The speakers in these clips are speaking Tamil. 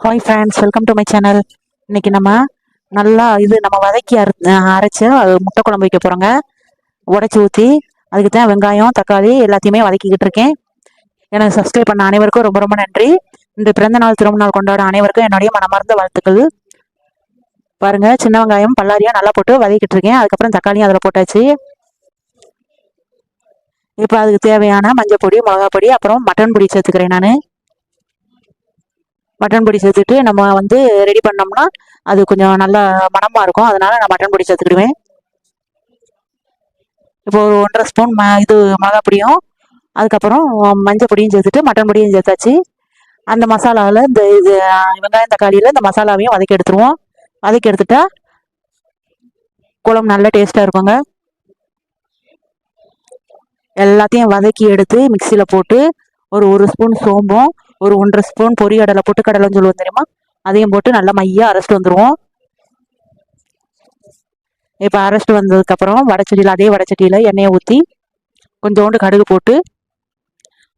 Hi friends, welcome to my channel. இன்னைக்கு நம்ம வதக்கி அரைச்ச முட்டை குழம்பு வைக்க போகிறோங்க. உடச்சி ஊற்றி அதுக்கு தான் வெங்காயம் தக்காளி எல்லாத்தையுமே வதக்கிக்கிட்டு இருக்கேன். எனக்கு சப்ஸ்கிரைப் பண்ண அனைவருக்கும் ரொம்ப ரொம்ப நன்றி. இந்த பிறந்த நாள் திரும்ப நாள் கொண்டாட அனைவருக்கும் என்னுடைய மனமார்ந்த வாழ்த்துக்கள். பாருங்க, சின்ன வெங்காயம் பல்லாரியா நல்லா போட்டு வதக்கிட்டு இருக்கேன். அதுக்கப்புறம் தக்காளியும் அதில் போட்டாச்சு. இப்போ அதுக்கு தேவையான மஞ்சள் பொடி, மிளகா பொடி, அப்புறம் மட்டன் பொடி சேர்த்துக்கிறேன். நான் மட்டன் பொடி சேர்த்துட்டு நம்ம ரெடி பண்ணோம்னா அது கொஞ்சம் நல்லா மணமாக இருக்கும். அதனால நான் மட்டன் பொடி சேர்த்துக்கிடுவேன். இப்போ ஒரு 1.5 ஸ்பூன் இது மிளகா பொடியும் அதுக்கப்புறம் மஞ்சள் பொடியும் சேர்த்துட்டு மட்டன் பொடியும் சேர்த்தாச்சு. அந்த மசாலாவில் இது வெங்காயம் தக்காளியில் இந்த மசாலாவையும் வதக்கி எடுத்துருவோம். வதக்கி எடுத்துட்டா குழம்பு நல்ல டேஸ்ட்டாக இருக்குங்க. எல்லாத்தையும் வதக்கி எடுத்து மிக்சியில் போட்டு ஒரு ஸ்பூன் சோம்பும் ஒரு 1.5 ஸ்பூன் பொரிகடலை பொட்டுக்கடலைன்னு சொல்லுவோம் தெரியுமா, அதையும் போட்டு நல்லா மையாக அரைச்சிட்டு வந்துடுவோம். இப்போ அரைச்சிட்டு வந்ததுக்கப்புறம் அதே வடச்சட்டியில் எண்ணெயை ஊற்றி கொஞ்சோண்டு கடுகு போட்டு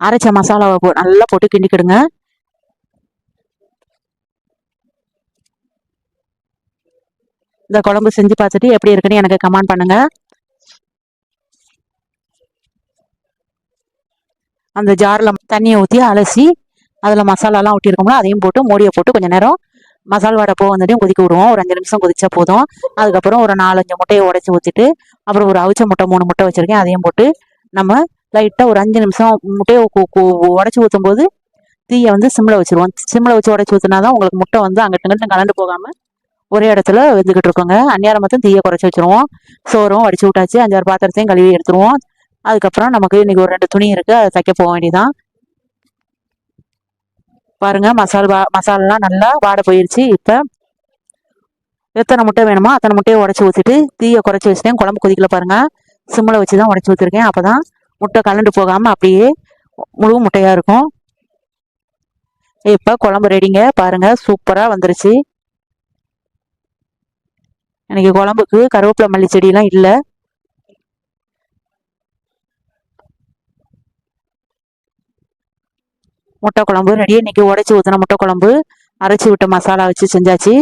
அரைச்ச மசாலாவை நல்லா போட்டு கிண்டிக்கிடுங்க. இந்த குழம்பு செஞ்சு பார்த்துட்டு எப்படி இருக்குன்னு எனக்கு கமெண்ட் பண்ணுங்க. அந்த ஜாரில் தண்ணியை ஊற்றி அலசி அதில் மசாலாலாம் ஊட்டியிருக்கோம்ல அதையும் போட்டு மூடியை போட்டு கொஞ்சம் நேரம் மசால் வடை வந்துட்டையும் கொதிக்க விடுவோம். ஒரு 5 நிமிஷம் கொதிச்சா போதும். அதுக்கப்புறம் ஒரு 4-5 முட்டையை உடைச்சி ஊற்றிட்டு அப்புறம் ஒரு அவிச்ச முட்டை 3 முட்டை வச்சுருக்கேன், அதையும் போட்டு நம்ம லைட்டாக ஒரு 5 நிமிஷம் முட்டையை உடச்சி ஊற்றும் போது தீயை சிம்மில் வச்சுருவோம். சிம்மில் வச்சு உடச்சி ஊற்றினா தான் உங்களுக்கு முட்டை அங்கிட்டு இங்கிட்டு கலந்து போகாமல் ஒரே இடத்துல வெந்துக்கிட்டு இருக்கோங்க. அந்நேரம் மட்டும் தீயை குறைச்சி வச்சுருவோம். சோறும் வடிச்சு விட்டாச்சு. 5-6 பாத்திரத்தையும் கழுவி எடுத்துருவோம். அதுக்கப்புறம் நமக்கு இன்னைக்கு ஒரு 2 துணி இருக்குது, அதை தைக்க போக வேண்டியதான். பாருங்க, மசாலாலாம் நல்லா வாடை போயிடுச்சு. இப்போ எத்தனை முட்டை வேணுமோ அத்தனை முட்டையை உடச்சி ஊற்றிட்டு தீயை குறைச்சி வச்சுட்டேன். குழம்பு கொதிக்கல பாருங்க, சிம்மில் வச்சு தான் உடச்சி ஊற்றிருக்கேன். அப்போ தான் முட்டை கலண்டு போகாமல் அப்படியே முழு முட்டையாக இருக்கும். இப்போ குழம்பு ரெடிங்க. பாருங்க, சூப்பராக வந்துருச்சு. எனக்கு குழம்புக்கு கருவேப்பிலை மல்லி செடியெல்லாம் இல்லை. முட்டை குழம்பு ரெடி. இன்னைக்கு உடச்சி ஊற்றின முட்டை குழம்பு அரைச்சி விட்ட மசாலா வச்சு செஞ்சாச்சு.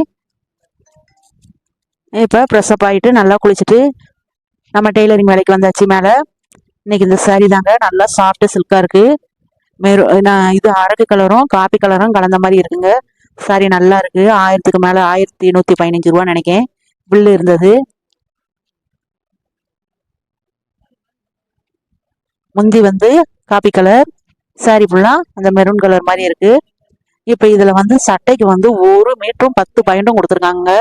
இப்போ ப்ரெஸ்அப் ஆகிட்டு நல்லா குளிச்சுட்டு நம்ம டெய்லரிங் வேலைக்கு வந்தாச்சு மேலே. இன்னைக்கு இந்த சாரீ தாங்க நல்லா சாஃப்ட் சில்காக இருக்குது. இது அரக்கு கலரும் காப்பி கலரும் கலந்த மாதிரி இருக்குங்க. சாரி நல்லா இருக்கு. 1000க்கு மேலே 1115 ரூபான்னு நினைக்கேன் பில்லு இருந்தது. முந்தி காப்பி கலர், சாரி ஃபுல்லாக அந்த மெரூன் கலர் மாதிரி இருக்கு. இப்போ இதில் சட்டைக்கு 1 மீட்டரும் 10 பாயிண்டும் கொடுத்துருக்காங்க.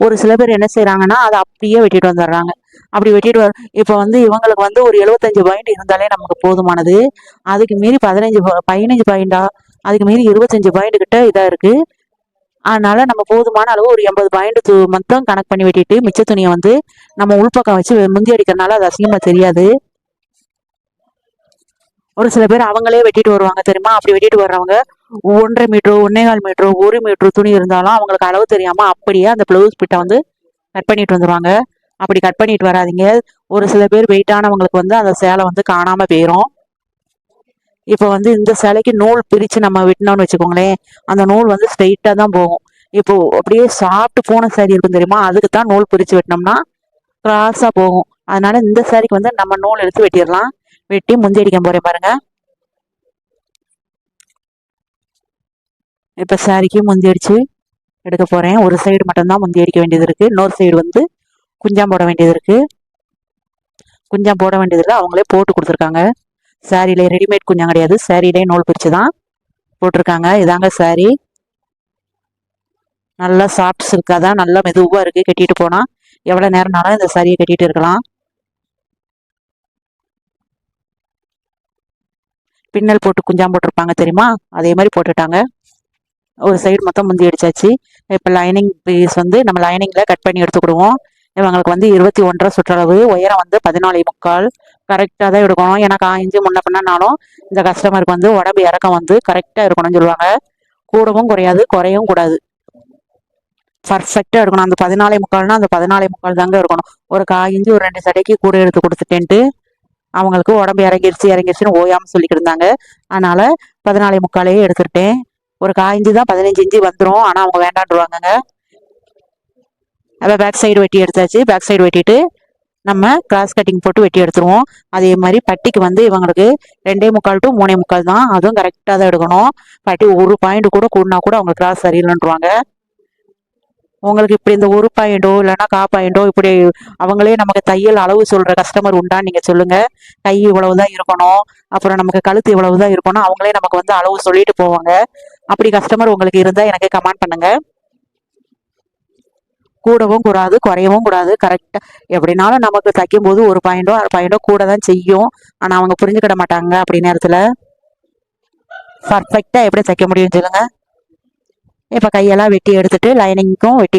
ஒரு சில பேர் என்ன செய்கிறாங்கன்னா அதை அப்படியே வெட்டிட்டு வந்துடுறாங்க. அப்படி வெட்டிட்டு இப்போ இவங்களுக்கு ஒரு 75 பாயிண்ட் இருந்தாலே நமக்கு போதுமானது. அதுக்கு மீறி 15 பாயிண்டா, அதுக்கு மீறி 25 பாயிண்ட் கிட்ட இதாக இருக்கு. அதனால நம்ம போதுமான அளவு ஒரு 80 பாயிண்ட் மொத்தம் கணக்கு பண்ணி வெட்டிட்டு மிச்ச துணியை நம்ம உள்பக்கம் வச்சு முந்தி அடிக்கிறதுனால அது அசிங்கமாக தெரியாது. ஒரு சில பேர் அவங்களே வெட்டிட்டு வருவாங்க தெரியுமா. அப்படி வெட்டிட்டு வர்றவங்க 1.5 மீட்டர் 1.25 மீட்டர் 1 மீட்டர் துணி இருந்தாலும் அவங்களுக்கு அளவு தெரியாம அப்படியே அந்த பிளவுஸ் பிட்டை கட் பண்ணிட்டு வந்துருவாங்க. அப்படி கட் பண்ணிட்டு வராதிங்க. ஒரு சில பேர் வெயிட்டானவங்களுக்கு அந்த சேலை காணாம போயிடும். இப்போ இந்த சேலைக்கு நூல் பிரிச்சு நம்ம வெட்டினோம்னு வச்சுக்கோங்களேன், அந்த நூல் ஸ்ட்ரெயிட்டா தான் போகும். இப்போ அப்படியே சாப்பிட்டு போன சாரி இருக்கும் தெரியுமா, அதுக்கு தான் நூல் பிரிச்சு வெட்டினோம்னா கிராஸா போகும். அதனால இந்த சாரிக்கு நம்ம நூல் எடுத்து வெட்டிடலாம். வெட்டி முந்தி அடிக்க போறேன் பாருங்க. இப்ப சாரிக்கு முந்தி அடிச்சு எடுக்க போறேன். ஒரு சைடு மட்டும்தான் முந்தி அடிக்க வேண்டியது இருக்கு. இன்னொரு சைடு குஞ்சாம் போட வேண்டியது இருக்கு. குஞ்சாம் போட வேண்டியது அவங்களே போட்டு கொடுத்துருக்காங்க. சாரியில ரெடிமேட் குஞ்சாம் கிடையாது, சாரியிலே நூல் பிரிச்சு தான் போட்டிருக்காங்க. இதாங்க சாரி. நல்லா சாஃப்ட் சில்காதான், நல்லா மெதுவா இருக்கு. கட்டிட்டு போனா எவ்வளவு நேரம்னாலும் இந்த சாரியை கட்டிட்டு இருக்கலாம். பின்னல் போட்டு குஞ்சாம் போட்டிருப்பாங்க தெரியுமா, அதே மாதிரி போட்டுட்டாங்க. ஒரு சைடு மொத்தம் முந்தி அடிச்சாச்சு. இப்போ லைனிங் பீஸ் நம்ம லைனிங்ல கட் பண்ணி எடுத்துக்கிடுவோம். இவங்களுக்கு 21.5 சுற்றளவு, உயரம் 14.25 கரெக்டாக தான் எடுக்கணும். ஏன்னா 1 இன்ச்சு முன்ன பின்னாலும் இந்த கஸ்டமருக்கு உடம்பு இறக்கம் கரெக்டாக இருக்கணும்னு சொல்லுவாங்க. கூடவும் குறையாது, குறையவும் கூடாது, பர்ஃபெக்டா இருக்கணும். அந்த 14.25னா அந்த 14.25 தாங்க இருக்கணும். ஒரு 1/4 இன்ச்சு ஒரு 2 சடைக்கு கூட எடுத்து கொடுத்துட்டேன்ட்டு அவங்களுக்கு உடம்பு இறங்கிருச்சுன்னு ஓயாம சொல்லிக்கிட்டு இருந்தாங்க. அதனால 14.25 எடுத்துக்கிட்டேன். ஒரு 1/4 இன்ச்சு தான் 15 இன்ச்சு வந்துடும், ஆனால் அவங்க வேண்டான்டுவாங்கங்க. அதை பேக் சைடு வெட்டி எடுத்தாச்சு. பேக் சைடு வெட்டிட்டு நம்ம கிராஸ் கட்டிங் போட்டு வெட்டி எடுத்துருவோம். அதே மாதிரி பட்டிக்கு வந்து இவங்களுக்கு 2.25 to 3.25 தான், அதுவும் கரெக்டாக தான் எடுக்கணும். பட்டி ஒரு பாயிண்ட் கூட கூடனா கூட அவங்க கிராஸ் சரியில்லைன்றாங்க. உங்களுக்கு இப்படி இந்த ஒரு பாயிண்டோ இல்லைன்னா 1/4 பாயிண்டோ இப்படி அவங்களே நமக்கு தையல் அளவு சொல்ற கஸ்டமர் உண்டான்னு நீங்க சொல்லுங்க. கை இவ்வளவுதான் இருக்கணும், அப்புறம் நமக்கு கழுத்து இவ்வளவுதான் இருக்கணும், அவங்களே நமக்கு வந்து அளவு சொல்லிட்டு போவாங்க. அப்படி கஸ்டமர் உங்களுக்கு இருந்தா எனக்கு கமெண்ட் பண்ணுங்க. கூடவும் கூடாது, குறையவும் கூடாது. கரெக்டா எப்படினாலும் நமக்கு தைக்கும் போது ஒரு பாயிண்டோ 1/2 பாயிண்டோ கூட தான் செய்யும். ஆனா அவங்க புரிஞ்சுக்கிட மாட்டாங்க. அப்படி நேரத்துல பர்ஃபெக்டா எப்படி தைக்க முடியும் சொல்லுங்க. இப்ப கையெல்லாம் வெட்டி எடுத்துட்டு லைனிங்க்கும் வெட்டி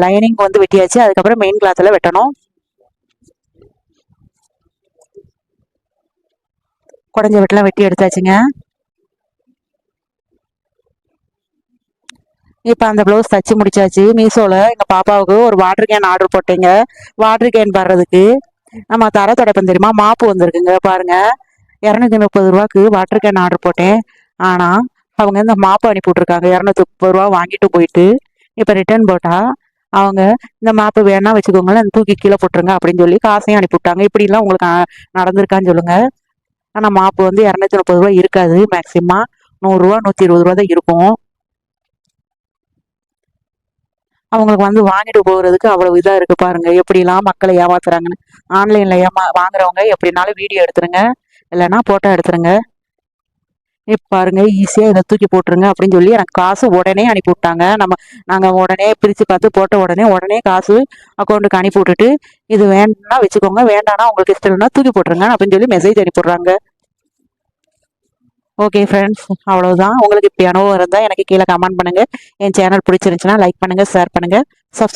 லைனிங் வந்து வெட்டியாச்சு. அதுக்கப்புறம் மெயின் கிளாத்ல வெட்டணும். குடஞ்ச வெட்டலாம் வெட்டி எடுத்தாச்சுங்க. இப்போ அந்த ப்ளவுஸ் தச்சு முடிச்சாச்சு. மீஷோவில் எங்கள் பாப்பாவுக்கு ஒரு வாட்டர் கேன் ஆர்டர் போட்டேங்க. வாட்டர் கேன் வர்றதுக்கு நம்ம தர துடைப்பம் தெரியுமா, மாப்பு வந்திருக்குங்க பாருங்க. 230 ரூபாய்க்கு வாட்டர் கேன் ஆர்டர் போட்டேன். ஆனால் அவங்க இந்த மாப்பு அனுப்பி விட்ருக்காங்க 230 ரூபா வாங்கிட்டு போயிட்டு. இப்போ ரிட்டர்ன் போட்டால் அவங்க இந்த மாப்பு வேணா வச்சுக்கோங்களேன், தூக்கி கீழே போட்டுருங்க அப்படின்னு சொல்லி காசையும் அனுப்பி விட்டாங்க. இப்படிலாம் உங்களுக்கு நடந்திருக்கான்னு சொல்லுங்க. ஆனால் மாப்பு வந்து 230 ரூபா இருக்காது, மேக்சிமம் 100 ரூபா 120 ரூபா தான் இருக்கும். அவங்களுக்கு வந்து வாங்கிட்டு போகிறதுக்கு அவ்வளவு இதாக இருக்குது பாருங்க, எப்படிலாம் மக்களை ஏமாத்துறாங்கன்னு. ஆன்லைனில் வாங்குறவங்க எப்படினாலும் வீடியோ எடுத்துருங்க, இல்லைன்னா ஃபோட்டோ எடுத்துருங்க. இப்போ பாருங்க ஈஸியாக இதை தூக்கி போட்டுருங்க அப்படின்னு சொல்லி எனக்கு காசு உடனே அனுப்பி விட்டாங்க. நாங்கள் உடனே பிரித்து பார்த்து போட்ட உடனே காசு அக்கௌண்ட்டுக்கு அனுப்பி விட்டுட்டு, இது வேணும்னா வச்சுக்கோங்க, வேண்டாம்னா உங்களுக்கு இஷ்டம் இல்லைன்னா தூக்கி போட்டுருங்க அப்படின்னு சொல்லி மெசேஜ் அனுப்பிடுறாங்க. ஓகே ஃப்ரெண்ட்ஸ், அவ்வளவுதான். உங்களுக்கு இப்படி அனுபவம் இருந்தால் எனக்கு கீழே கமெண்ட் பண்ணுங்க. என் சேனல் பிடிச்சிருந்துச்சுன்னா லைக் பண்ணுங்க, ஷேர் பண்ணுங்க, சப்ஸ்கிரைப்